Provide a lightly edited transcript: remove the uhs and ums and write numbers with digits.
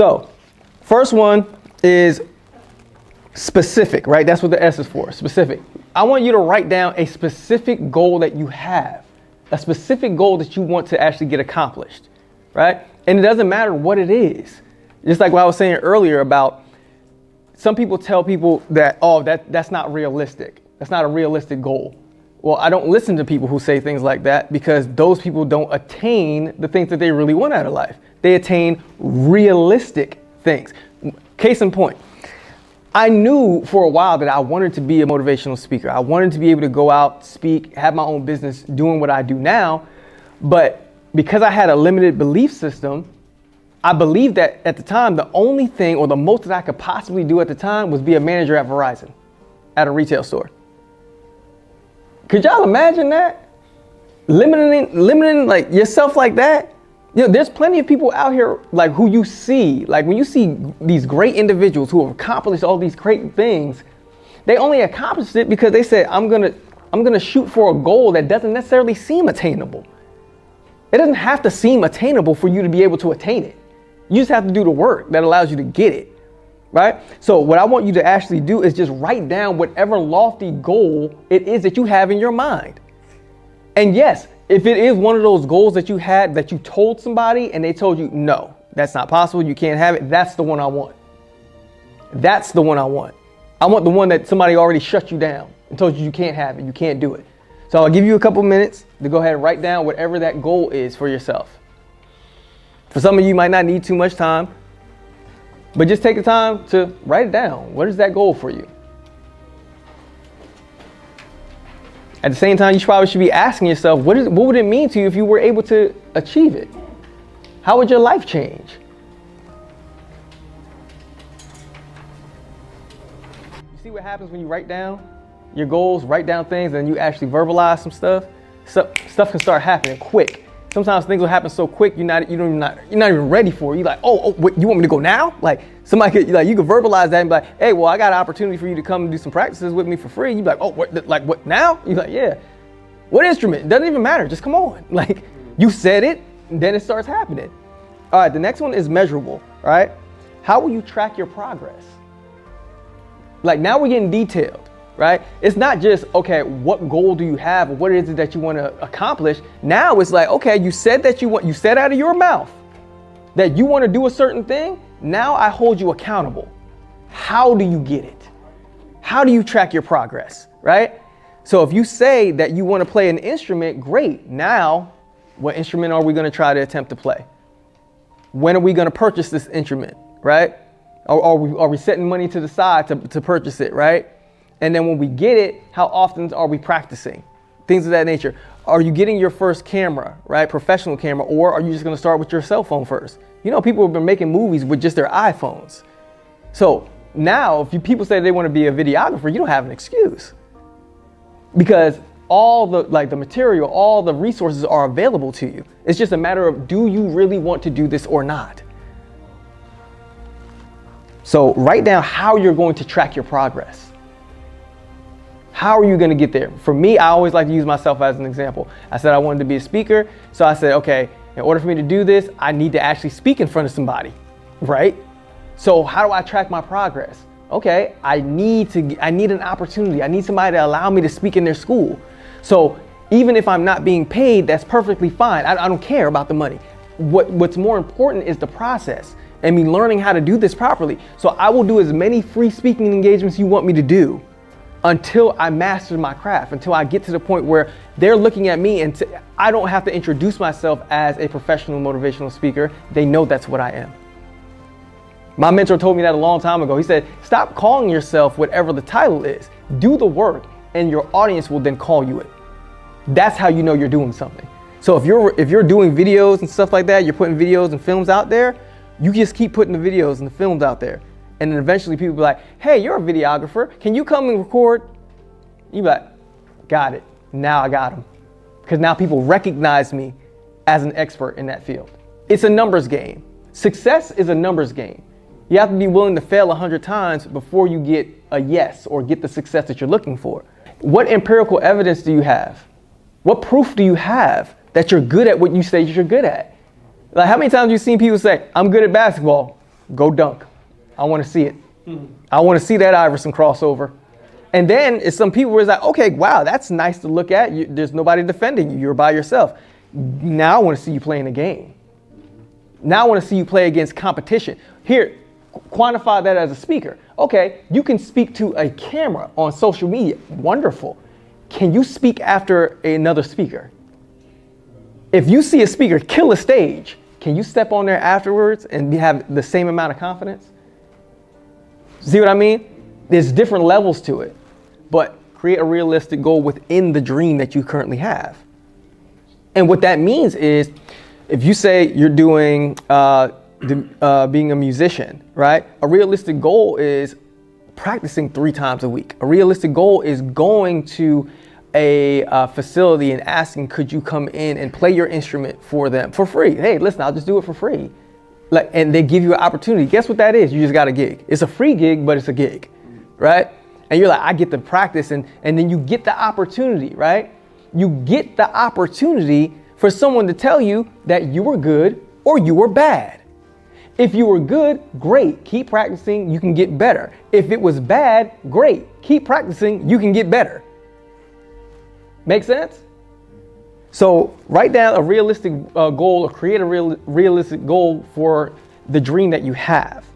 So first one is specific, right? That's what the S is for, specific. I want you to write down a specific goal that you have, a specific goal that you want to actually get accomplished, right? And it doesn't matter what it is. Just like what I was saying earlier about some people tell people that, oh, that's not realistic. That's not a realistic goal. Well, I don't listen to people who say things like that because those people don't attain the things that they really want out of life. They attain realistic things. Case in point, I knew for a while that I wanted to be a motivational speaker. I wanted to be able to go out, speak, have my own business doing what I do now. But because I had a limited belief system, I believed that at the time, the only thing or the most that I could possibly do at the time was be a manager at Verizon at a retail store. Could y'all imagine that? Limiting like yourself like that? You know, there's plenty of people out here like who you see, like when you see these great individuals who have accomplished all these great things, they only accomplished it because they said, I'm gonna shoot for a goal that doesn't necessarily seem attainable. It doesn't have to seem attainable for you to be able to attain it. You just have to do the work that allows you to get it, right? So what I want you to actually do is just write down whatever lofty goal it is that you have in your mind. And yes, if it is one of those goals that you had that you told somebody and they told you, no, that's not possible, you can't have it, that's the one I want. That's the one I want. I want the one that somebody already shut you down and told you you can't have it, you can't do it. So I'll give you a couple minutes to go ahead and write down whatever that goal is for yourself. For some of you, might not need too much time, but just take the time to write it down. What is that goal for you? At the same time, you probably should be asking yourself, what would it mean to you if you were able to achieve it? How would your life change? You see what happens when you write down your goals, write down things, and you actually verbalize some stuff? Stuff can start happening quick. Sometimes things will happen so quick you're not even ready for it. You're like, what, you want me to go now? Like somebody could, like, you could verbalize that and be like, hey, well, I got an opportunity for you to come and do some practices with me for free. You'd be like, oh, what now? You're like, yeah. What instrument? It doesn't even matter. Just come on. Like you said it, and then it starts happening. All right, the next one is measurable, right? How will you track your progress? Like now we're getting detailed. Right? It's not just, okay, what goal do you have or what is it that you want to accomplish? Now it's like, okay, you said out of your mouth that you want to do a certain thing. Now I hold you accountable. How do you get it? How do you track your progress? Right? So if you say that you want to play an instrument, great. Now, what instrument are we going to try to attempt to play? When are we going to purchase this instrument? Right? Are we setting money to the side to purchase it? Right? And then when we get it, how often are we practicing? Things of that nature. Are you getting your first camera, right? Professional camera, or are you just gonna start with your cell phone first? You know, people have been making movies with just their iPhones. So now if people say they wanna be a videographer, you don't have an excuse. Because all the material, all the resources are available to you. It's just a matter of, do you really want to do this or not? So write down how you're going to track your progress. How are you going to get there? For me, I always like to use myself as an example. I said I wanted to be a speaker. So I said, okay, in order for me to do this, I need to actually speak in front of somebody, right? So how do I track my progress? Okay, I need an opportunity. I need somebody to allow me to speak in their school. So even if I'm not being paid, that's perfectly fine. I don't care about the money. What's more important is the process and me learning how to do this properly. So I will do as many free speaking engagements you want me to do until I master my craft, until I get to the point where they're looking at me and I don't have to introduce myself as a professional motivational speaker. They know that's what I am. My mentor told me that a long time ago. He said, stop calling yourself whatever the title is. Do the work and your audience will then call you it. That's how you know you're doing something. So if you're doing videos and stuff like that, you're putting videos and films out there, you just keep putting the videos and the films out there. And then eventually people be like, hey, you're a videographer. Can you come and record? You be like, got it. Now I got them. Because now people recognize me as an expert in that field. It's a numbers game. Success is a numbers game. You have to be willing to fail 100 times before you get a yes or get the success that you're looking for. What empirical evidence do you have? What proof do you have that you're good at what you say you're good at? Like how many times have you seen people say, I'm good at basketball? Go dunk. I want to see it. I want to see that Iverson crossover. And then it's some people where it's like, okay, wow, that's nice to look at. There's nobody defending you. You're by yourself. Now I want to see you playing a game. Now I want to see you play against competition. Here, quantify that as a speaker. Okay, you can speak to a camera on social media. Wonderful. Can you speak after another speaker? If you see a speaker kill a stage, can you step on there afterwards and have the same amount of confidence? See what I mean? There's different levels to it, but create a realistic goal within the dream that you currently have. And what that means is, if you say you're doing being a musician, right? A realistic goal is practicing 3 times a week. A realistic goal is going to a facility and asking, could you come in and play your instrument for them for free? Hey, listen, I'll just do it for free. And they give you an opportunity. Guess what that is? You just got a gig. It's a free gig, but it's a gig, right? And you're like, I get to practice, and then you get the opportunity, right? You get the opportunity for someone to tell you that you were good or you were bad. If you were good, great, keep practicing, you can get better. If it was bad, great, keep practicing, you can get better. Make sense? So write down a realistic goal, or create a realistic goal for the dream that you have.